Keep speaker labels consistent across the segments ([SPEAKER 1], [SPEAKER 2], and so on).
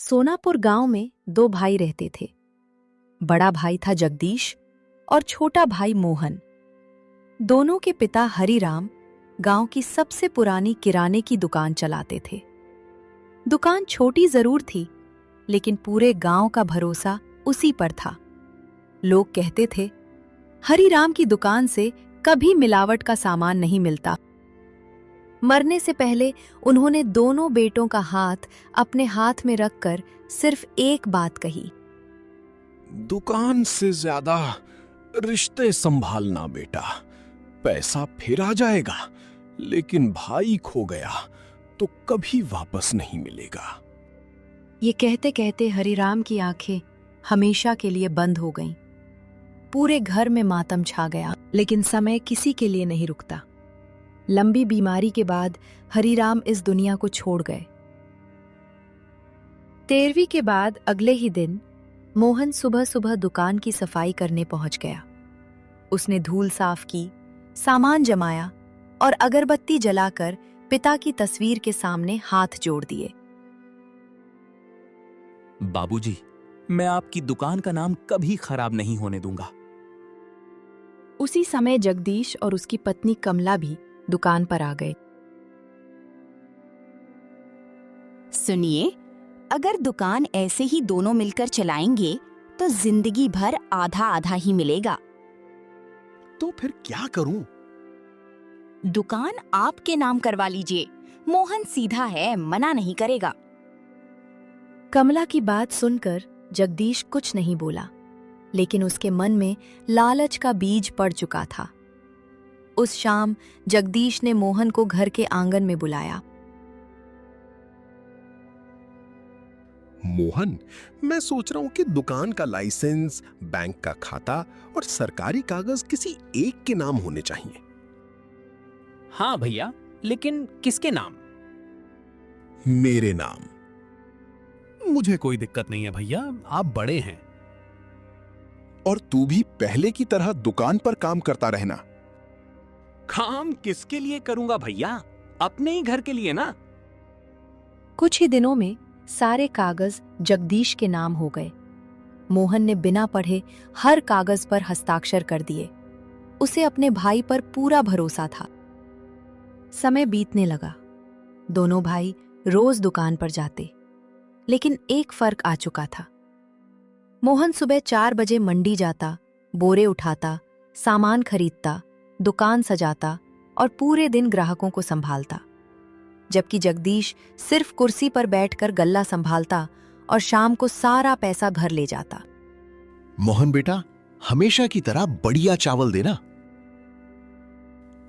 [SPEAKER 1] सोनापुर गांव में दो भाई रहते थे। बड़ा भाई था जगदीश और छोटा भाई मोहन। दोनों के पिता हरिराम गांव की सबसे पुरानी किराने की दुकान चलाते थे। दुकान छोटी जरूर थी, लेकिन पूरे गांव का भरोसा उसी पर था। लोग कहते थे, हरिराम की दुकान से कभी मिलावट का सामान नहीं मिलता। मरने से पहले उन्होंने दोनों बेटों का हाथ अपने हाथ में रखकर सिर्फ एक बात कही,
[SPEAKER 2] दुकान से ज्यादा रिश्ते संभालना बेटा। पैसा फिर आ जाएगा, लेकिन भाई खो गया तो कभी वापस नहीं मिलेगा।
[SPEAKER 1] ये कहते कहते हरिराम की आंखें हमेशा के लिए बंद हो गईं। पूरे घर में मातम छा गया, लेकिन समय किसी के लिए नहीं रुकता। लंबी बीमारी के बाद हरिराम इस दुनिया को छोड़ गए। 13वीं के बाद अगले ही दिन मोहन सुबह सुबह दुकान की सफाई करने पहुंच गया। उसने धूल साफ की, सामान जमाया और अगरबत्ती जलाकर पिता की तस्वीर के सामने हाथ जोड़ दिए।
[SPEAKER 3] बाबूजी, मैं आपकी दुकान का नाम कभी खराब नहीं होने दूंगा।
[SPEAKER 1] उसी समय जगदीश और उसकी पत्नी कमला भी दुकान पर आ गए।
[SPEAKER 4] सुनिए, अगर दुकान ऐसे ही दोनों मिलकर चलाएंगे तो जिंदगी भर आधा आधा ही मिलेगा।
[SPEAKER 2] तो फिर क्या करूं?
[SPEAKER 4] दुकान आपके नाम करवा लीजिए। मोहन सीधा है, मना नहीं करेगा।
[SPEAKER 1] कमला की बात सुनकर जगदीश कुछ नहीं बोला, लेकिन उसके मन में लालच का बीज पड़ चुका था। उस शाम जगदीश ने मोहन को घर के आंगन में बुलाया।
[SPEAKER 2] मोहन, मैं सोच रहा हूं कि दुकान का लाइसेंस, बैंक का खाता और सरकारी कागज किसी एक के नाम होने चाहिए।
[SPEAKER 3] हाँ भैया, लेकिन किसके नाम?
[SPEAKER 2] मेरे नाम।
[SPEAKER 5] मुझे कोई दिक्कत नहीं है भैया, आप बड़े हैं।
[SPEAKER 6] और तू भी पहले की तरह दुकान पर काम करता रहना।
[SPEAKER 3] काम किसके लिए करूंगा भैया? अपने ही घर के लिए ना।
[SPEAKER 1] कुछ ही दिनों में सारे कागज जगदीश के नाम हो गए। मोहन ने बिना पढ़े हर कागज पर हस्ताक्षर कर दिए। उसे अपने भाई पर पूरा भरोसा था। समय बीतने लगा। दोनों भाई रोज दुकान पर जाते, लेकिन एक फर्क आ चुका था। मोहन सुबह 4 बजे मंडी जाता, बोरे उठाता, सामान खरीदता, दुकान सजाता और पूरे दिन ग्राहकों को संभालता, जबकि जगदीश सिर्फ कुर्सी पर बैठकर गल्ला संभालता और शाम को सारा पैसा घर ले जाता।
[SPEAKER 6] मोहन बेटा, हमेशा की तरह बढ़िया चावल देना।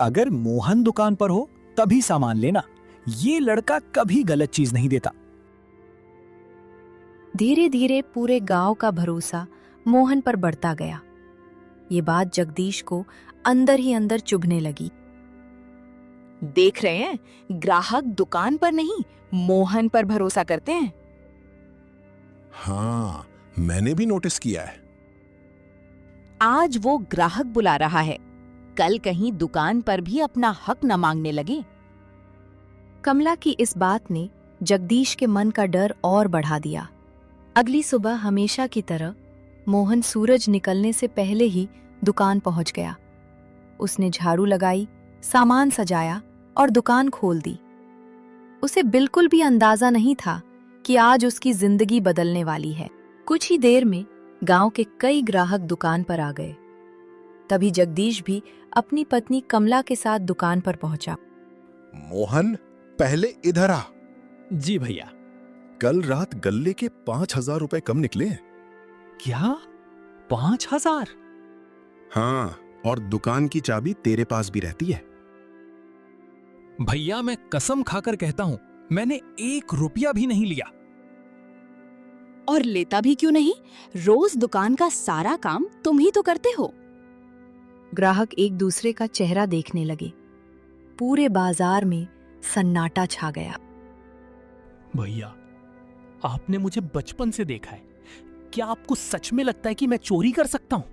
[SPEAKER 5] अगर मोहन दुकान पर हो तभी सामान लेना। ये लड़का कभी गलत चीज नहीं देता।
[SPEAKER 1] धीरे धीरे पूरे गांव का भरोसा मोहन पर बढ़ता गया। ये बात जगदीश को अंदर ही अंदर चुभने लगी।
[SPEAKER 4] देख रहे हैं, ग्राहक दुकान पर नहीं, मोहन पर भरोसा करते हैं।
[SPEAKER 2] हाँ, मैंने भी नोटिस किया है।
[SPEAKER 4] आज वो ग्राहक बुला रहा है, कल कहीं दुकान पर भी अपना हक न मांगने लगे।
[SPEAKER 1] कमला की इस बात ने जगदीश के मन का डर और बढ़ा दिया। अगली सुबह हमेशा की तरह मोहन सूरज निकलने से पहले ही दुकान पहुंच गया। उसने झाड़ू लगाई, सामान सजाया और दुकान खोल दी। उसे बिल्कुल भी अंदाजा नहीं था कि आज उसकी जिंदगी बदलने वाली है। कुछ ही देर में गांव के कई ग्राहक दुकान पर आ गए। तभी जगदीश भी अपनी पत्नी कमला के साथ दुकान पर पहुंचा।
[SPEAKER 6] मोहन, पहले इधर आ।
[SPEAKER 5] जी भैया।
[SPEAKER 6] कल रात गल्ले के 5,000 रुपए कम निकले हैं।
[SPEAKER 5] क्या? 5,000?
[SPEAKER 2] हाँ, और दुकान की चाबी तेरे पास भी रहती है।
[SPEAKER 5] भैया, मैं कसम खाकर कहता हूं, मैंने 1 रुपया भी नहीं लिया।
[SPEAKER 4] और लेता भी क्यों नहीं? रोज दुकान का सारा काम तुम ही तो करते हो।
[SPEAKER 1] ग्राहक एक दूसरे का चेहरा देखने लगे। पूरे बाजार में सन्नाटा छा गया।
[SPEAKER 5] भैया, आपने मुझे बचपन से देखा है। क्या आपको सच में लगता है कि मैं चोरी कर सकता हूं?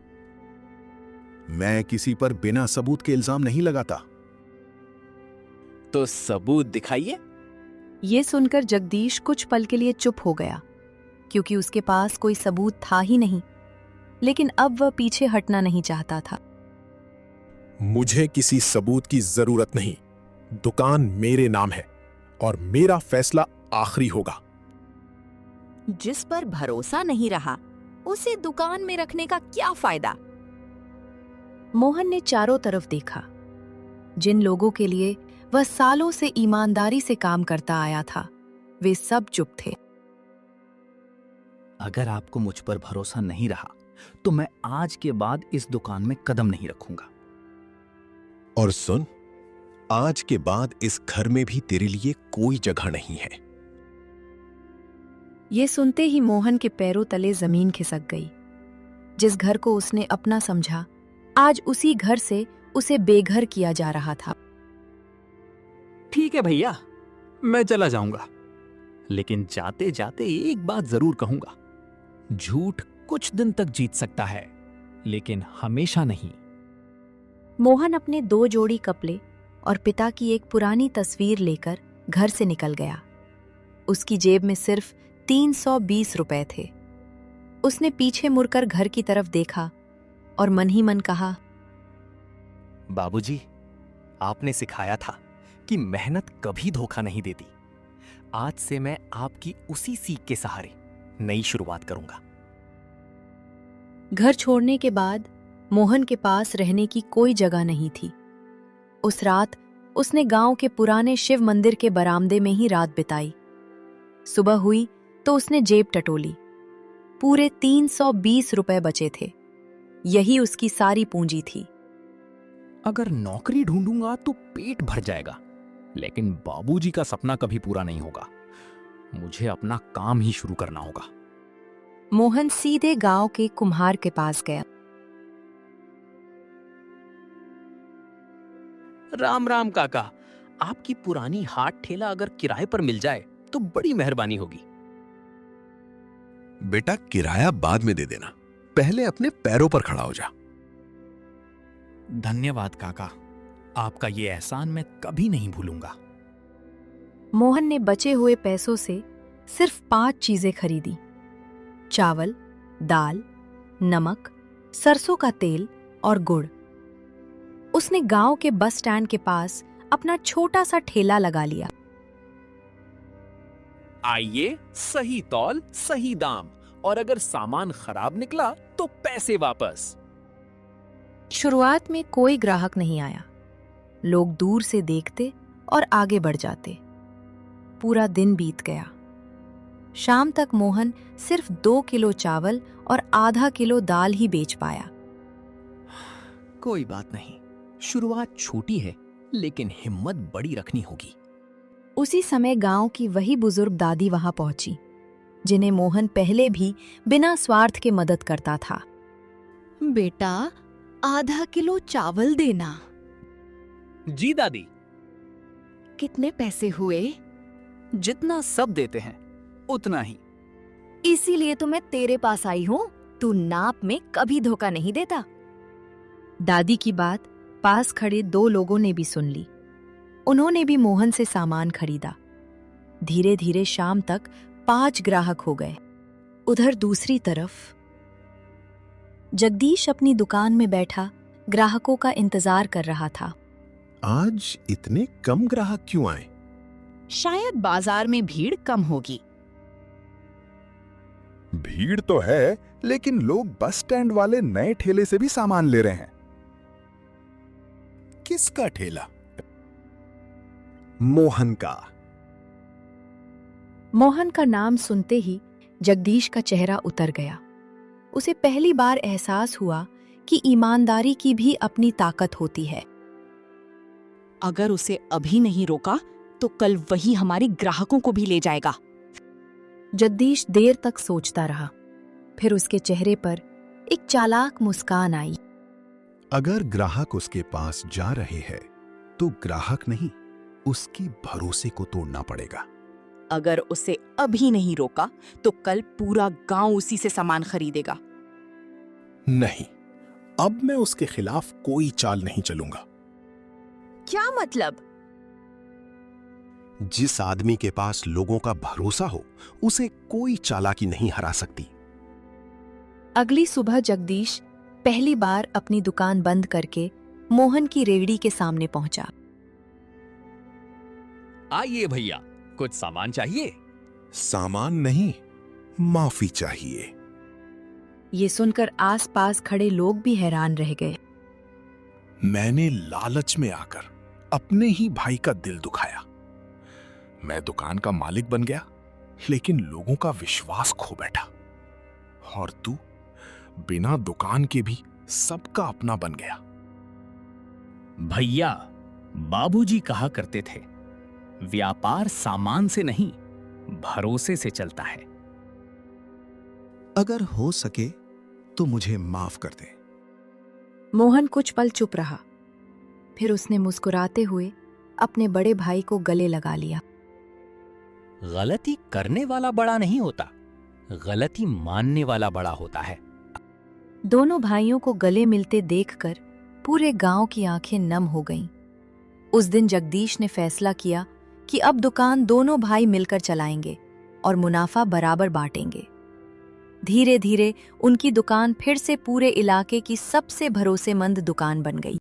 [SPEAKER 6] मैं किसी पर बिना सबूत के इल्जाम नहीं लगाता।
[SPEAKER 3] तो सबूत दिखाइए।
[SPEAKER 1] ये सुनकर जगदीश कुछ पल के लिए चुप हो गया। क्योंकि उसके पास कोई सबूत था ही नहीं। लेकिन अब वह पीछे हटना नहीं चाहता था।
[SPEAKER 6] मुझे किसी सबूत की जरूरत नहीं। दुकान मेरे नाम है और मेरा फैसला आखिरी होगा।
[SPEAKER 4] जिस पर भरोसा नहीं रहा उसे दुकान में रखने का क्या फायदा।
[SPEAKER 1] मोहन ने चारों तरफ देखा। जिन लोगों के लिए वह सालों से ईमानदारी से काम करता आया था, वे सब चुप थे।
[SPEAKER 5] अगर आपको मुझ पर भरोसा नहीं रहा तो मैं आज के बाद इस दुकान में कदम नहीं रखूंगा।
[SPEAKER 6] और सुन, आज के बाद इस घर में भी तेरे लिए कोई जगह नहीं है।
[SPEAKER 1] ये सुनते ही मोहन के पैरों तले जमीन खिसक गई। जिस घर को उसने अपना समझा, आज उसी घर से उसे बेघर किया जा रहा था।
[SPEAKER 5] ठीक है भैया, मैं चला जाऊंगा, लेकिन जाते जाते एक बात जरूर कहूंगा। झूठ कुछ दिन तक जीत सकता है, लेकिन हमेशा नहीं।
[SPEAKER 1] मोहन अपने 2 जोड़ी कपड़े और पिता की एक पुरानी तस्वीर लेकर घर से निकल गया। उसकी जेब में सिर्फ 320 रुपए थे। उसने पीछे मुड़कर घर की तरफ देखा और मन ही मन कहा,
[SPEAKER 5] बाबूजी, आपने सिखाया था कि मेहनत कभी धोखा नहीं देती। आज से मैं आपकी उसी सीख के सहारे नई शुरुआत करूंगा।
[SPEAKER 1] घर छोड़ने के बाद मोहन के पास रहने की कोई जगह नहीं थी। उस रात उसने गांव के पुराने शिव मंदिर के बरामदे में ही रात बिताई। सुबह हुई तो उसने जेब टटोली। पूरे 320 रुपए बचे थे। यही उसकी सारी पूंजी थी।
[SPEAKER 5] अगर नौकरी ढूंढूंगा तो पेट भर जाएगा, लेकिन बाबूजी का सपना कभी पूरा नहीं होगा। मुझे अपना काम ही शुरू करना होगा।
[SPEAKER 1] मोहन सीधे गांव के कुम्हार के पास गया।
[SPEAKER 5] राम राम काका, आपकी पुरानी हाथ ठेला अगर किराए पर मिल जाए तो बड़ी मेहरबानी होगी।
[SPEAKER 6] बेटा, किराया बाद में दे देना, पहले अपने पैरों पर खड़ा हो जा।
[SPEAKER 5] धन्यवाद काका, आपका ये एहसान मैं कभी नहीं भूलूंगा।
[SPEAKER 1] मोहन ने बचे हुए पैसों से सिर्फ 5 चीजें खरीदी। चावल, दाल, नमक, सरसों का तेल और गुड़। उसने गांव के बस स्टैंड के पास अपना छोटा सा ठेला लगा लिया।
[SPEAKER 3] आइए, सही तौल सही दाम, और अगर सामान खराब निकला तो पैसे वापस।
[SPEAKER 1] शुरुआत में कोई ग्राहक नहीं आया। लोग दूर से देखते और आगे बढ़ जाते। पूरा दिन बीत गया। शाम तक मोहन सिर्फ 2 किलो चावल और आधा किलो दाल ही बेच पाया।
[SPEAKER 5] कोई बात नहीं, शुरुआत छोटी है, लेकिन हिम्मत बड़ी रखनी होगी।
[SPEAKER 1] उसी समय गांव की वही बुजुर्ग दादी वहां पहुंची, जिन्हें मोहन पहले भी बिना स्वार्थ के मदद करता था।
[SPEAKER 4] बेटा, आधा किलो चावल देना।
[SPEAKER 5] जी दादी।
[SPEAKER 4] कितने पैसे हुए?
[SPEAKER 5] जितना सब देते हैं उतना ही।
[SPEAKER 4] इसीलिए तो मैं तेरे पास आई हूँ। तू नाप में कभी धोखा नहीं देता।
[SPEAKER 1] दादी की बात पास खड़े 2 लोगों ने भी सुन ली। उन्होंने भी मोहन से सामान खरीदा। धीरे धीरे शाम तक 5 ग्राहक हो गए। उधर दूसरी तरफ जगदीश अपनी दुकान में बैठा ग्राहकों का इंतजार कर रहा था।
[SPEAKER 6] आज इतने कम ग्राहक क्यों आए?
[SPEAKER 4] शायद बाजार में भीड़ कम होगी।
[SPEAKER 7] भीड़ तो है, लेकिन लोग बस स्टैंड वाले नए ठेले से भी सामान ले रहे हैं।
[SPEAKER 6] किसका ठेला? मोहन का।
[SPEAKER 1] मोहन का नाम सुनते ही जगदीश का चेहरा उतर गया। उसे पहली बार एहसास हुआ कि ईमानदारी की भी अपनी ताकत होती है।
[SPEAKER 4] अगर उसे अभी नहीं रोका तो कल वही हमारे ग्राहकों को भी ले जाएगा।
[SPEAKER 1] जगदीश देर तक सोचता रहा। फिर उसके चेहरे पर एक चालाक मुस्कान आई।
[SPEAKER 6] अगर ग्राहक उसके पास जा रहे हैं तो ग्राहक नहीं, उसके भरोसे को तोड़ना पड़ेगा।
[SPEAKER 4] अगर उसे अभी नहीं रोका तो कल पूरा गांव उसी से सामान खरीदेगा।
[SPEAKER 6] नहीं, अब मैं उसके खिलाफ कोई चाल नहीं चलूंगा।
[SPEAKER 4] क्या मतलब?
[SPEAKER 6] जिस आदमी के पास लोगों का भरोसा हो उसे कोई चालाकी नहीं हरा सकती।
[SPEAKER 1] अगली सुबह जगदीश पहली बार अपनी दुकान बंद करके मोहन की रेहड़ी के सामने पहुंचा।
[SPEAKER 3] आइए भैया, कुछ सामान चाहिए?
[SPEAKER 6] सामान नहीं, माफी चाहिए।
[SPEAKER 1] ये सुनकर आसपास खड़े लोग भी हैरान रह गए।
[SPEAKER 2] मैंने लालच में आकर अपने ही भाई का दिल दुखाया। मैं दुकान का मालिक बन गया, लेकिन लोगों का विश्वास खो बैठा। और तू बिना दुकान के भी सबका अपना बन गया।
[SPEAKER 5] भैया, बाबूजी कहा करते थे, व्यापार सामान से नहीं, भरोसे से चलता है।
[SPEAKER 7] अगर हो सके तो मुझे माफ कर दे।
[SPEAKER 1] मोहन कुछ पल चुप रहा, फिर उसने मुस्कुराते हुए अपने बड़े भाई को गले लगा लिया।
[SPEAKER 5] गलती करने वाला बड़ा नहीं होता, गलती मानने वाला बड़ा होता है।
[SPEAKER 1] दोनों भाइयों को गले मिलते देखकर पूरे गांव की आंखें नम हो गईं। उस दिन जगदीश ने फैसला किया कि अब दुकान दोनों भाई मिलकर चलाएंगे और मुनाफा बराबर बांटेंगे। धीरे धीरे उनकी दुकान फिर से पूरे इलाके की सबसे भरोसेमंद दुकान बन गई।